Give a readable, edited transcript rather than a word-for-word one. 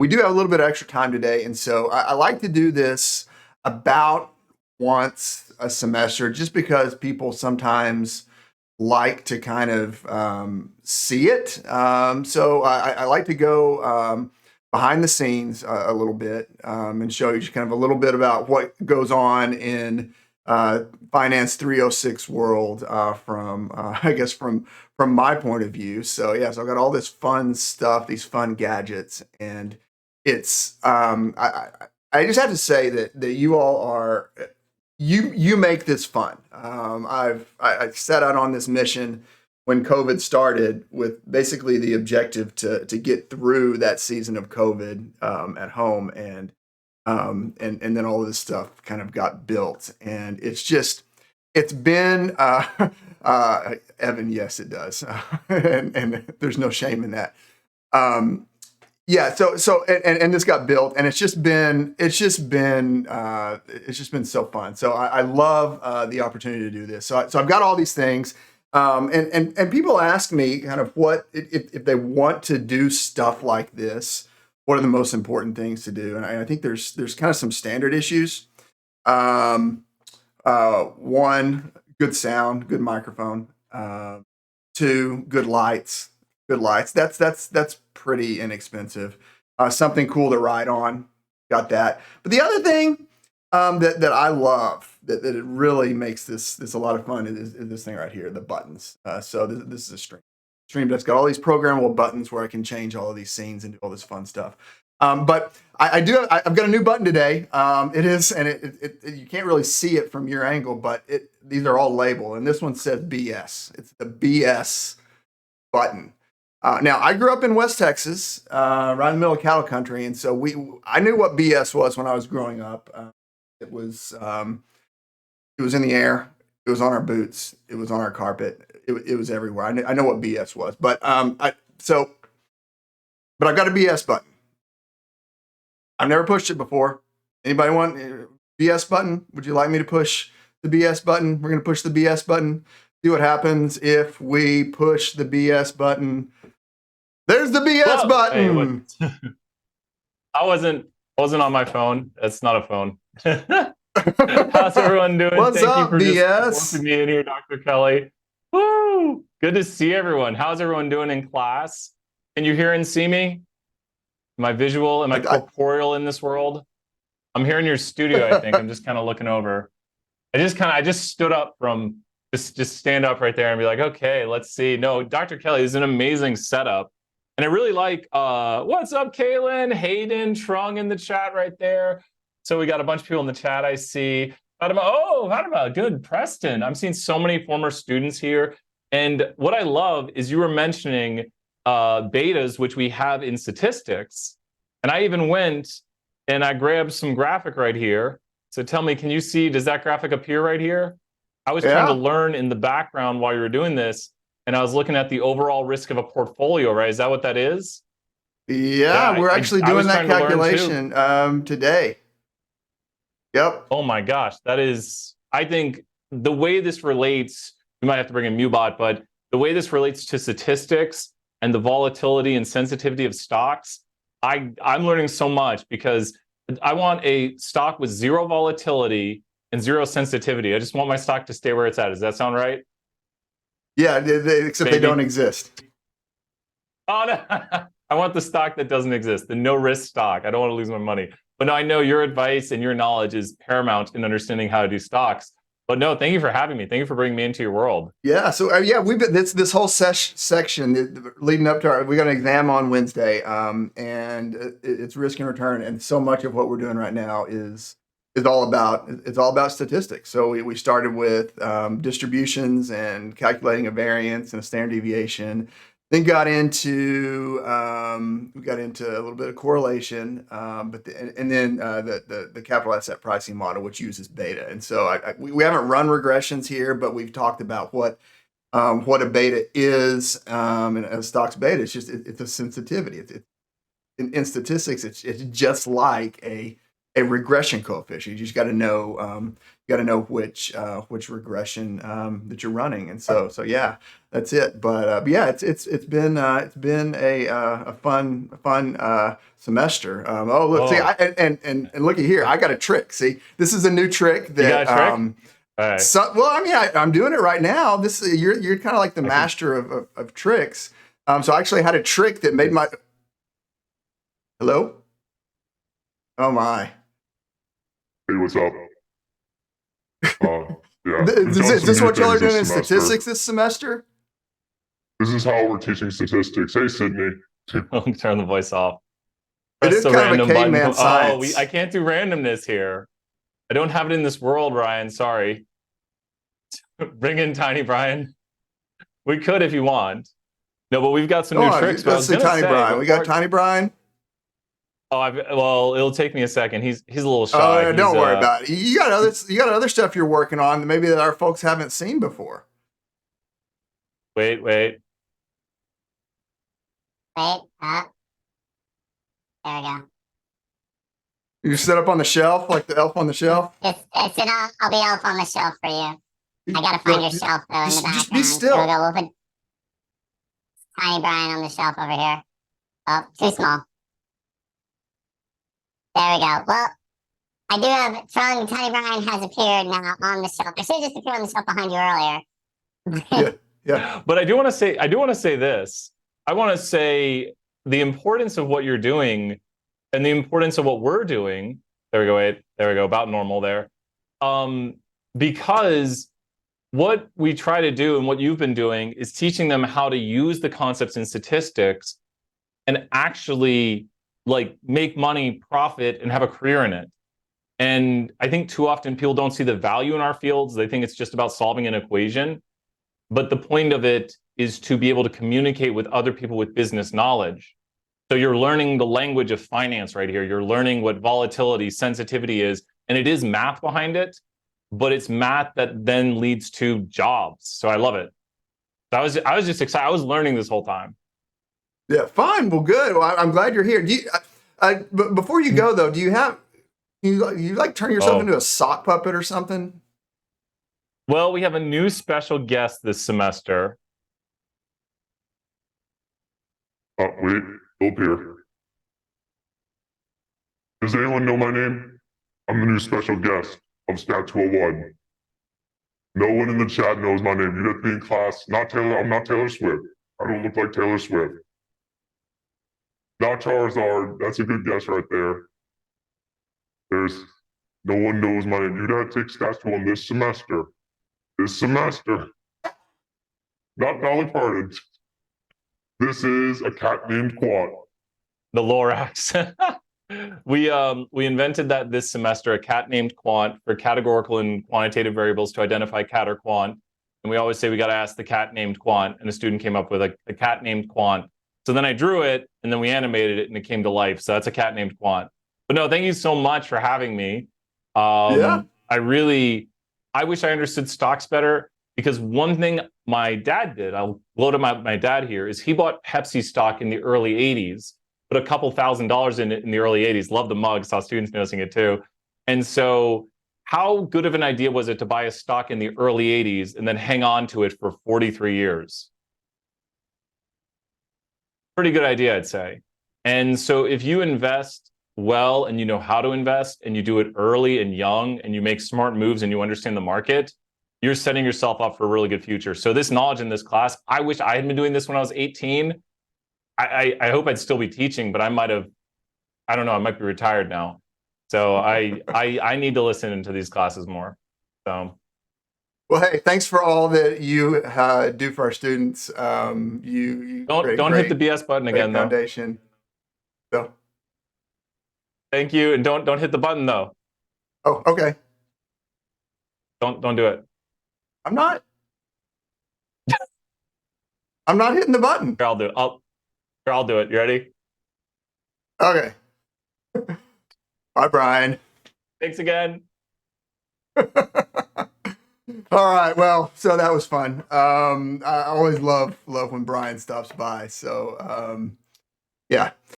we do have a little bit of extra time today, and so I like to do this about once a semester, just because people sometimes like to kind of see it. So I like to go behind the scenes a little bit and show you just kind of a little bit about what goes on in Finance 306 world from I guess from my point of view. So yeah, so I've got all this fun stuff, these fun gadgets, and it's I just have to say that you all are you make this fun. I set out on this mission when COVID started with basically the objective to get through that season of COVID at home, and then all of this stuff kind of got built, and it's been Evan, yes, it does, and there's no shame in that. Yeah, so this got built, and it's just been so fun. So I love the opportunity to do this. So I've got all these things, and people ask me kind of what if they want to do stuff like this, what are the most important things to do? And I think there's kind of some standard issues. One, good sound, good microphone. Two, good lights. Good lights. That's pretty inexpensive. Something cool to ride on. Got that. But the other thing that I love that it really makes this a lot of fun is this thing right here, the buttons. So this is a stream that's got all these programmable buttons where I can change all of these scenes and do all this fun stuff. But I've got a new button today. It is, and it you can't really see it from your angle, but these are all labeled, and this one says BS. It's the BS button. Now, I grew up in West Texas, right in the middle of cattle country, and so I knew what BS was when I was growing up. It was in the air, it was on our boots, it was on our carpet, it was everywhere. I know what BS was, but I've got a BS button. I've never pushed it before. Anybody want BS button? Would you like me to push the BS button? We're going to push the BS button. See what happens if we push the BS button. There's the BS button. Hey, I wasn't on my phone. It's not a phone. How's everyone doing? What's Thank up, you for BS? just welcoming me in here, Dr. Kelly. Woo! Good to see everyone. How's everyone doing in class? Can you hear and see me? Am I visual? Am I corporeal in this world? I'm here in your studio, I think. I'm just kind of looking over. I just stood up from just stand up right there and be like, okay, let's see. No, Dr. Kelly, this is an amazing setup. And I really like, what's up, Kaylin, Hayden, Trung in the chat right there. So we got a bunch of people in the chat I see. Fatima, good. Preston, I'm seeing so many former students here. And what I love is you were mentioning betas, which we have in statistics. And I even went and I grabbed some graphic right here. So tell me, can you see, does that graphic appear right here? I was trying to learn in the background while you were doing this, and I was looking at the overall risk of a portfolio, right? Is that what that is? Yeah, we're actually doing that calculation today. Yep. Oh my gosh, that is, I think the way this relates, we might have to bring in MuBot, but the way this relates to statistics and the volatility and sensitivity of stocks, I'm learning so much because I want a stock with zero volatility and zero sensitivity. I just want my stock to stay where it's at. Does that sound right? Yeah, except they don't exist. Oh, no. I want the stock that doesn't exist, the no risk stock. I don't want to lose my money. But no, I know your advice and your knowledge is paramount in understanding how to do stocks. But no, thank you for having me. Thank you for bringing me into your world. Yeah, so we've been this whole section leading up to we got an exam on Wednesday, and it's risk and return, and so much of what we're doing right now is all about statistics. So we started with distributions and calculating a variance and a standard deviation. Then got into we got into a little bit of correlation, but then the capital asset pricing model, which uses beta. And so we haven't run regressions here, but we've talked about what a beta is, and a stock's beta. It's just it's a sensitivity. In statistics, it's just like a a regression coefficient. You just got to know which regression that you're running, and so yeah, that's it. But yeah, it's been a fun semester. Oh, look, see, Oh, and looky here, I got a trick. See, this is a new trick you got that a trick? All right. so, well, I mean, I'm doing it right now. This you're kind of like the I can. master of tricks. So I actually had a trick that made my hello. Oh my. Hey, what's up? Yeah, we've done Is some this new what y'all are things doing this in semester. statistics this semester? This is how we're teaching statistics. Hey, Sydney. Turn the voice off. It Press is the kind of a random button. caveman Oh, science. I can't do randomness here. I don't have it in this world, Ryan. Sorry. Bring in Tiny Brian. We could if you want. No, but we've got some Go new on, tricks. But I let's was see, gonna Tiny say Brian. We got before. Tiny Brian. Oh, well, it'll take me a second. He's a little Oh, shy. yeah, He's don't worry about it. You got other stuff you're working on, maybe that our folks haven't seen before. Wait. Wait, there we go. You set up on the shelf like the elf on the shelf. I'll be elf on the shelf for you. I gotta find your shelf though in the background. Just be still. There we go. We'll put Tiny Brian on the shelf over here. Oh, too small. There we go. Well, I do have Tiny Brian has appeared now on the shelf. I should have just appeared on the shelf behind you earlier. Yeah. But I do want to say this. I want to say the importance of what you're doing and the importance of what we're doing. There we go. Wait, there we go. About normal there. Because what we try to do and what you've been doing is teaching them how to use the concepts in statistics and actually like make money, profit, and have a career in it. And I think too often people don't see the value in our fields. They think it's just about solving an equation. But the point of it is to be able to communicate with other people with business knowledge. So you're learning the language of finance right here. You're learning what volatility, sensitivity is, and it is math behind it, but it's math that then leads to jobs. So I love it. I was just excited. I was learning this whole time. Yeah, fine. Well, good. Well, I'm glad you're here. But before you go though, do you have you like turn yourself into a sock puppet or something? Well, we have a new special guest this semester. Wait, up here. Does anyone know my name? I'm the new special guest of Stat 201. No one in the chat knows my name. You have to be in class. I'm not Taylor Swift. I don't look like Taylor Swift. Not Charizard. That's a good guess right there. No one knows my name. You'd have to take Stats 201 this semester. This semester. Not Dolly Parton. This is a cat named Quant. The Lorax. We invented that this semester, a cat named Quant, for categorical and quantitative variables to identify cat or quant. And we always say we got to ask the cat named Quant, and a student came up with a cat named Quant. So then I drew it, and then we animated it, and it came to life. So that's a cat named Quant. But no, thank you so much for having me. Yeah. I wish I understood stocks better, because one thing my dad did, I'll blow to my dad here, is he bought Pepsi stock in the early 80s, put a couple $1,000s in it in the early 80s, loved the mug, saw students noticing it too. And so how good of an idea was it to buy a stock in the early 80s and then hang on to it for 43 years? Pretty good idea, I'd say. And so if you invest well and you know how to invest and you do it early and young and you make smart moves and you understand the market, you're setting yourself up for a really good future. So this knowledge in this class, I wish I had been doing this when I was 18. I hope I'd still be teaching, but I might be retired now. So I need to listen into these classes more. So. Well, hey, thanks for all that you do for our students. You don't hit the BS button again, foundation. So. Thank you, and don't hit the button though. Oh, okay. Don't do it. I'm not. I'm not hitting the button. Here, I'll do it. I'll do it. You ready? Okay. Bye, Brian. Thanks again. All right. Well, so that was fun. I always love when Brian stops by. So, yeah.